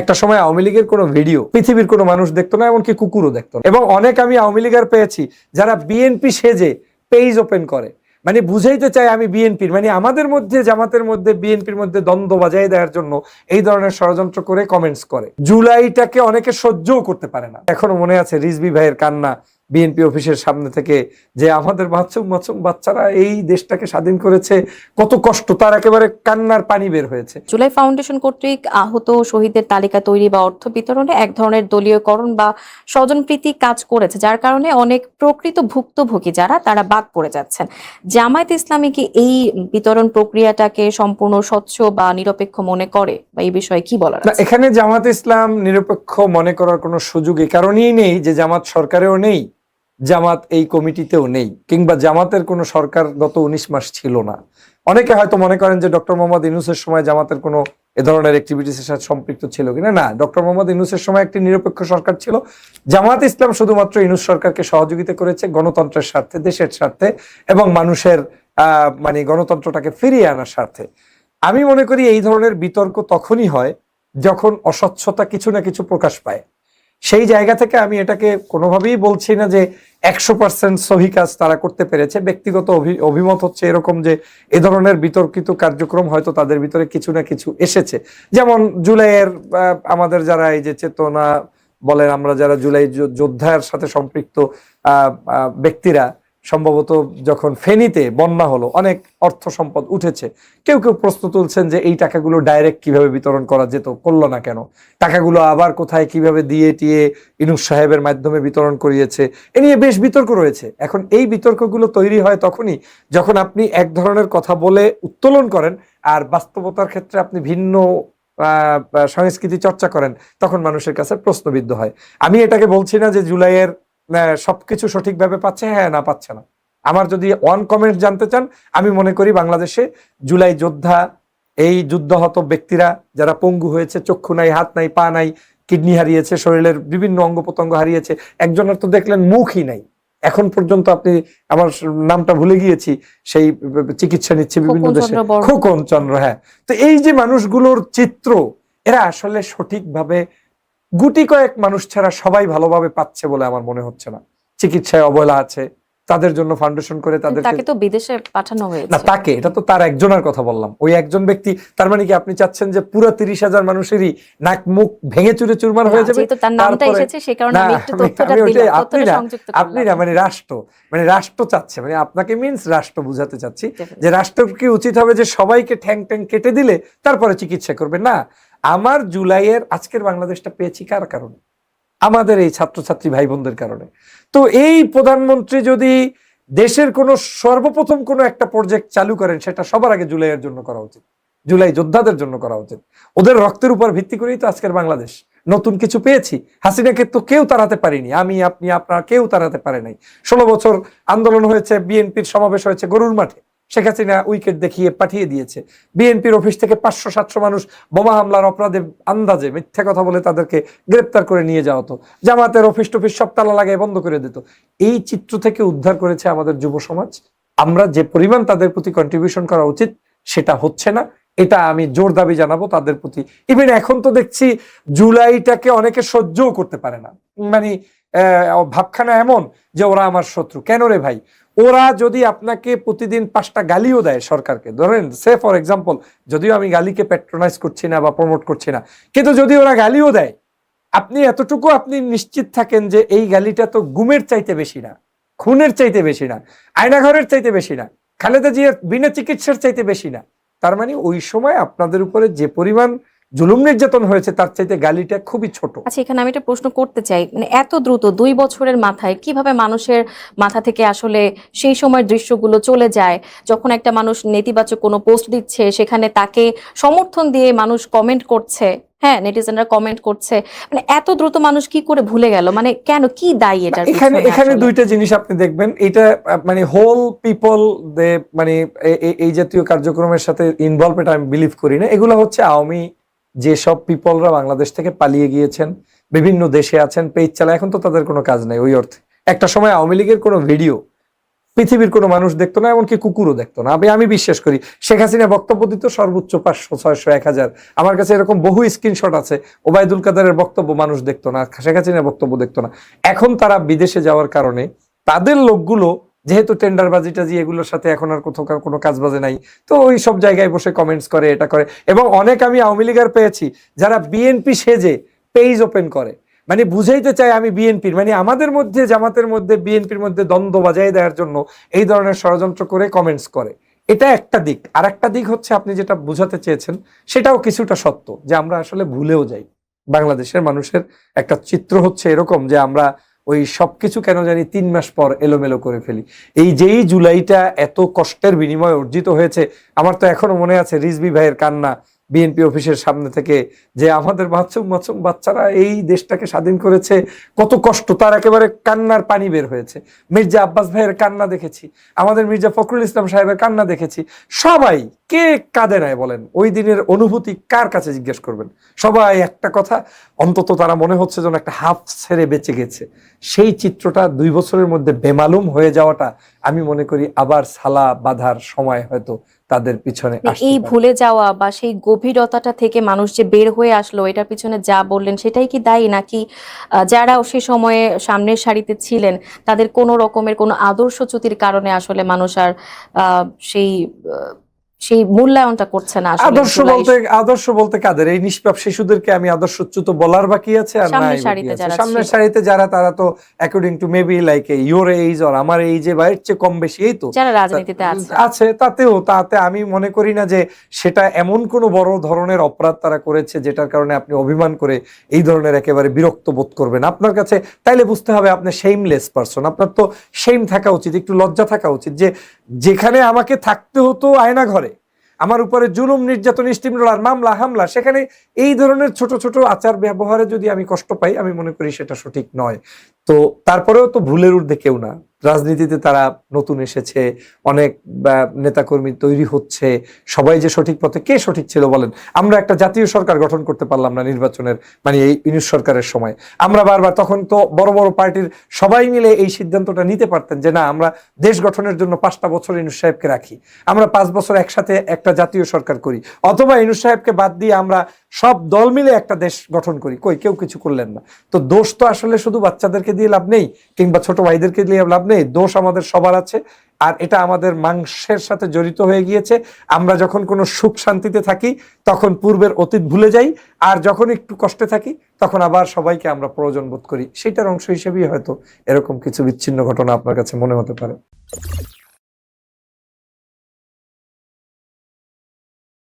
একটা সময় আওয়ামী লীগের কোনো ভিডিও পৃথিবীর কোনো মানুষ দেখতো না, এমনকি কুকুরও দেখতো না। এবং অনেক আমি আওয়ামী লীগের পেয়েছি যারা বিএনপি সেজে পেজ ওপেন করে, মানে বুঝাইতে চায় আমি বিএনপির, মানে আমাদের মধ্যে জামাতের মধ্যে বিএনপির মধ্যে দ্বন্দ্ব বাজাই দেওয়ার জন্য এই ধরনের ষড়যন্ত্র করে কমেন্টস করে। জুলাইটাকে অনেকে সহ্যও করতে পারে না। এখনো মনে আছে রিজভী ভাইয়ের কান্না বিএনপি অফিসের সামনে থেকে, যে আমাদের মাসুম মাসুম বাচ্চারা এই দেশটাকে স্বাধীন করেছে, কত কষ্ট, তার একেবারে কান্নার পানি বের হয়েছে। জুলাই ফাউন্ডেশন কর্তৃক আহত শহীদদের তালিকা তৈরি বা অর্থ বিতরণে এক ধরনের দলীয়করণ বা স্বজনপ্রীতি কাজ করেছে, যার কারণে অনেক প্রকৃত ভুক্তভোগী যারা তারা বাদ পড়ে যাচ্ছেন। জামায়াত ইসলামী কি এই বিতরণ প্রক্রিয়াটাকে সম্পূর্ণ স্বচ্ছ বা নিরপেক্ষ মনে করে, বা এই বিষয়ে কি বলার আছে? এখানে জামাত ইসলাম নিরপেক্ষ মনে করার কোনো সুযোগই কারণই নেই, যে জামাত সরকারেও নেই, জামাত এই কমিটিতেও নেই, কিংবা জামাতের কোনো সরকার গত 19 মাস ছিল না। অনেকে হয়তো মনে করেন যে ডক্টর মোহাম্মদ ইউনূসের সময় জামাতের কোনো এ ধরনের অ্যাক্টিভিটিসের সাথে সম্পৃক্ত ছিল কিনা। না, ডক্টর মোহাম্মদ ইউনূসের সময় একটি নিরপেক্ষ সরকার ছিল। জামাত ইসলাম শুধুমাত্র ইউনূস সরকারকে সহযোগিতা করেছে গণতন্ত্রের স্বার্থে, দেশের স্বার্থে এবং মানুষের মানে গণতন্ত্রটাকে ফিরিয়ে আনার স্বার্থে। আমি মনে করি এই ধরনের বিতর্ক তখনই হয় যখন অস্বচ্ছতা কিছু না কিছু প্রকাশ পায়। সেই জায়গা থেকে আমি এটাকে কোনোভাবেই বলছি না যে 100% সহি কাজ তারা করতে পেরেছে। ব্যক্তিগত অভিমত হচ্ছে এরকম যে এ ধরনের বিতর্কিত কার্যক্রম হয়তো তাদের ভিতরে কিছু না কিছু এসেছে। যেমন জুলাইয়ের আমাদের যারা এই যে চেতনা বলেন, আমরা যারা জুলাই যোদ্ধার সাথে সম্পৃক্ত ব্যক্তিরা, সম্ভবত যখন ফেনীতে বন্যা হলো অনেক অর্থ সম্পদ উঠেছে, কেউ কেউ প্রশ্ন তুলছেন যে এই টাকাগুলো ডাইরেক্ট কিভাবে বিতরণ করা যেত, করলো না কেন, টাকাগুলো আবার কোথায় কিভাবে দিয়ে টিয়ে ইউনূস সাহেবের মাধ্যমে বিতরণ করিয়েছে, এ নিয়ে বেশ বিতর্ক রয়েছে। এখন এই বিতর্কগুলো তৈরি হয় তখনই যখন আপনি এক ধরনের কথা বলে উত্তোলন করেন আর বাস্তবতার ক্ষেত্রে আপনি ভিন্ন সংস্কৃতি চর্চা করেন, তখন মানুষের কাছে প্রশ্নবিদ্ধ হয়। আমি এটাকে বলছি না যে জুলাইয়ের সবকিছু সঠিকভাবে পাচ্ছে, হ্যাঁ না পাচ্ছে না। আমার যদি ওয়ান কমেন্ট জানতে চান, আমি মনে করি বাংলাদেশে জুলাই যোদ্ধা, এই যুদ্ধহত ব্যক্তিরা যারা পঙ্গু হয়েছে, চক্ষু নাই, হাত নাই, পা নাই, কিডনি হারিয়েছে, শরীরের বিভিন্ন অঙ্গ প্রত্যঙ্গ হারিয়েছে, একজনের তো দেখলেন মুখই নাই এখন পর্যন্ত, আপনি আমার নামটা ভুলে গিয়েছি, সেই চিকিৎসা নিচ্ছে বিভিন্ন দেশে, খোকন চন্দ্র। হ্যাঁ, তো এই যে মানুষগুলোর চিত্র, এরা আসলে সঠিকভাবে গুটি কয়েক মানুষ ছাড়া সবাই ভালোভাবে পাচ্ছে বলে আমার মনে হচ্ছে না। চিকিৎসায় অবহেলা আছে, তাদের জন্য ফাউন্ডেশন করে তাদেরকে তো বিদেশে পাঠানো হয়েছে না, তাকে, এটা তো তার একজনের কথা বললাম, ওই একজন ব্যক্তি। তার মানে কি আপনি চাচ্ছেন যে পুরো 30,000 মানুষেরই নাক মুখ ভেঙে চুরে চুরমার হয়ে যাবে? আপনি না, মানে রাষ্ট্র চাচ্ছে, মানে আপনাকে মিন্স রাষ্ট্র বুঝাতে চাচ্ছি যে রাষ্ট্র কি উচিত হবে যে সবাইকে ঠ্যাং ট্যাং কেটে দিলে তারপরে চিকিৎসা করবে? না, আমার জুলাইয়ের আজকের বাংলাদেশটা পেয়েছি কার কারণে? আমাদের এই ছাত্রছাত্রী ভাই বোনদের কারণে। তো এই প্রধানমন্ত্রী যদি দেশের কোন সর্বপ্রথম কোন একটা প্রজেক্ট চালু করেন, সেটা সবার আগে জুলাইয়ের জন্য করা উচিত, জুলাই যোদ্ধাদের জন্য করা উচিত। ওদের রক্তের উপর ভিত্তি করেই তো আজকের বাংলাদেশ। নতুন কিছু পেয়েছি। হাসিনাকে তো কেউ তাড়াতে পারিনি, আমি, আপনি, আপনারা কেউ তাড়াতে পারে নাই। 16 বছর আন্দোলন হয়েছে, বিএনপির সমাবেশ হয়েছে গরুর মাঠে, শেখ হাসিনা উইকেট দেখিয়ে পাঠিয়ে দিয়েছে। বিএনপির অফিস থেকে 500-700 মানুষ বোমা হামলার অপরাধে আন্দাজে মিথ্যা কথা বলে তাদেরকে গ্রেপ্তার করে নিয়ে যাওয়া হতো। জামাতের অফিস টফিস সব তালা লাগায় বন্ধ করে দিত। এই চিত্র থেকে উদ্ধার করেছে আমাদের যুব সমাজ। আমরা যে পরিমাণ তাদের প্রতি কন্ট্রিবিউশন করা উচিত সেটা হচ্ছে না, এটা আমি জোর দাবি জানাবো তাদের প্রতি। ইভেন এখন তো দেখছি জুলাইটাকে অনেকে সহ্যও করতে পারে না, মানে ভাবখানা এমন যে ওরা আমার শত্রু। কেন রে ভাই? ওরা যদি আপনাকে প্রতিদিন 5টা গালিও দেয় সরকারকে, ধরেন সে ফর এক্সাম্পল, যদিও আমি গালিকে প্যাট্রোনাইজ করছি না বা প্রমোট করছি না, কিন্তু যদি ওরা গালিও দেয়, আপনি এতটুকু আপনি নিশ্চিত থাকেন যে এই গালিটা তো গুমের চাইতে বেশি না, খুনের চাইতে বেশি না, আয়নাঘরের চাইতে বেশি না, খালেদা জিয়ার বিনা চিকিৎসার চাইতে বেশি না। তার মানে ওই সময় আপনাদের উপরে যে পরিমাণ জুলুম নির্যাতন হয়েছে তার চাইতে গালিটা খুবই ছোট। আচ্ছা, এখানে আমি একটা প্রশ্ন করতে চাই, মানে এত দ্রুত 2 বছরের মাথায় কিভাবে মানুষের মাথা থেকে আসলে সেই সময়ের দৃশ্যগুলো চলে যায়, যখন একটা মানুষ নেতিবাচক কোনো পোস্ট দিচ্ছে সেখানে তাকে সমর্থন দিয়ে মানুষ কমেন্ট করছে, হ্যাঁ নেটিজেনরা কমেন্ট করছে, মানে এত দ্রুত মানুষ কি করে ভুলে গেল? মানে কেন, কি দায়ী এটা? এখানে দুইটা জিনিস আপনি দেখবেন, এটা মানে হোল পিপল মানে এই জাতীয় কার্যক্রমের সাথে ইনভলভ, এটা আমি বিলিভ করি না। এগুলো হচ্ছে আওয়ামী যেসব পিপলরা বাংলাদেশ থেকে পালিয়ে গিয়েছেন, বিভিন্ন দেশে আছেন, পেজ চালায়, এখন তো তাদের কোনো কাজ নাই ওই অর্থে। একটা সময় আওয়ামী লীগের কোনো ভিডিও পৃথিবীর কোনো মানুষ দেখতো না, এমনকি কুকুরও দেখতো না। আমি বিশ্বাস করি শেখ হাসিনা বক্তব্য দিত সর্বোচ্চ 500, 600, 1000। আমার কাছে এরকম বহু স্ক্রিনশট আছে। ওবায়দুল কাদেরের বক্তব্য মানুষ দেখতো না, শেখ হাসিনার বক্তব্য দেখতো না। এখন তারা বিদেশে যাওয়ার কারণে তাদের লোকগুলো যেহেতু টেন্ডারবাজি টাজি এগুলোর সাথে এখন আর কোথাও কোনো কাজ বাজে নাই, তো ওই সব জায়গায় বসে কমেন্টস করে, এটা করে। এবং অনেক আমি আওয়ামী লীগের পেয়েছি যারা বিএনপি সেজে পেজ ওপেন করে, মানে বুঝাইতে চায় আমি বিএনপির, মানে আমাদের মধ্যে জামাতের মধ্যে বিএনপির মধ্যে দ্বন্দ্ব বাজায় দেওয়ার জন্য এই ধরনের ষড়যন্ত্র করে কমেন্টস করে। এটা একটা দিক। আর একটা দিক হচ্ছে আপনি যেটা বুঝাতে চেয়েছেন সেটাও কিছুটা সত্য, যে আমরা আসলে ভুলেও যাই। বাংলাদেশের মানুষের একটা চিত্র হচ্ছে এরকম যে আমরা ওই সবকিছু কেন জানি 3 মাস পর এলোমেলো করে ফেলি। এই যেই জুলাইটা এত কষ্টের বিনিময়ে অর্জিত হয়েছে, আমার তো এখনো মনে আছে রিজভী ভাইয়ের কান্না বিএনপি অফিসের সামনে থেকে, যে আমাদের মাসুম মাসুম বাচ্চারা এই দেশটাকে স্বাধীন করেছে, কত কষ্ট, তার একেবারে কান্নার পানি বের হয়েছে। মির্জা আব্বাস ভাইয়ের কান্না দেখেছি, আমাদের মির্জা ফখরুল ইসলাম সাহেবের কান্না দেখেছি। সবাই কে কাঁদে নাই বলেন? ওই দিনের অনুভূতি কার কাছে জিজ্ঞেস করবেন? সবাই একটা কথা, অন্তত তারা মনে হচ্ছে যেন একটা হাফ ছেড়ে বেঁচে গেছে। সেই চিত্রটা 2 বছরের মধ্যে বেমালুম হয়ে যাওয়াটা আমি মনে করি আবার সালা বাঁধার সময় হয়তো তাদের পিছনে আসতে এই পারে। ভুলে যাওয়া বা সেই গভীরতাটা থেকে মানুষ যে বের হয়ে আসলো, এটার পিছনে যা বললেন সেটাই কি দায়ী, নাকি যারা সে সময়ে সামনের সারিতে ছিলেন তাদের কোনো রকমের কোনো আদর্শচ্যুতির কারণে আসলে মানুষ আর সেই সেই মূল্যায়নটা করছে না? আসলে আদর্শ বলতে কাদের? এই নিষ্পাপ শিশুদেরকে আমি আদর্শচ্যুত বলার বাকি আছে? আর নাই, সামনের সারিতে যারা, তারা তো according to maybe like your age or আমার এইজে বা এর চেয়ে কম বেশি, এই তো যারা রাজনীতিতে আছে। তাতে আমি মনে করি না যে সেটা এমন কোনো বড় ধরনের অপরাধ তারা করেছে যেটার কারণে আপনি অভিমান করে এই ধরনের একেবারে বিরক্ত বোধ করবেন। আপনার কাছে তাইলে বুঝতে হবে আপনি শেমলেস পারসন। আপনার তো শেম থাকা উচিত, একটু লজ্জা থাকা উচিত, যে যেখানে আমাকে থাকতে হতো আয়না ঘরে, আমার উপরে জুলুম নির্যাতন স্টিমরোলার মামলা হামলা, সেখানে এই ধরনের ছোট ছোট আচার ব্যবহারে যদি আমি কষ্ট পাই, আমি মনে করি সেটা সঠিক নয়। তো তারপরেও তো ভুলের ঊর্ধ্বে কেউ না। রাজনীতিতে তারা নতুন এসেছে, অনেক নেতাকর্মী তৈরি হচ্ছে, সবাই যে সঠিক পথে, কে সঠিক ছিল বলেন? আমরা একটা জাতীয় সরকার গঠন করতে পারলাম না নির্বাচনের, মানে এই ইউনূস সরকারের সময়। আমরা বারবার, তখন তো বড় বড় পার্টির সবাই মিলে এই সিদ্ধান্তটা নিতে পারতেন যে না, আমরা দেশ গঠনের জন্য 5টা বছর ইউনূস সাহেবকে রাখি, আমরা 5 বছর একসাথে একটা জাতীয় সরকার করি, অথবা ইউনূস সাহেবকে বাদ দিয়ে আমরা সব দল মিলে একটা দেশ গঠন করি। কই, কেউ কিছু করলেন না। তো দোষ তো আসলে শুধু বাচ্চাদেরকে দিয়ে লাভ নেই, কিংবা ছোট ভাইদেরকে দিয়ে লাভ নেই। দোষ আমাদের সবার আছে, আর এটা আমাদের মাংসের সাথে জড়িত হয়ে গিয়েছে। আমরা যখন কোনো সুখ শান্তিতে থাকি তখন পূর্বের অতীত ভুলে যাই, আর যখন একটু কষ্টে থাকি তখন আবার সবাইকে আমরা প্রয়োজন বোধ করি। সেটার অংশ হিসেবেই হয়তো এরকম কিছু বিচ্ছিন্ন ঘটনা আপনার কাছে মনে হতে পারে।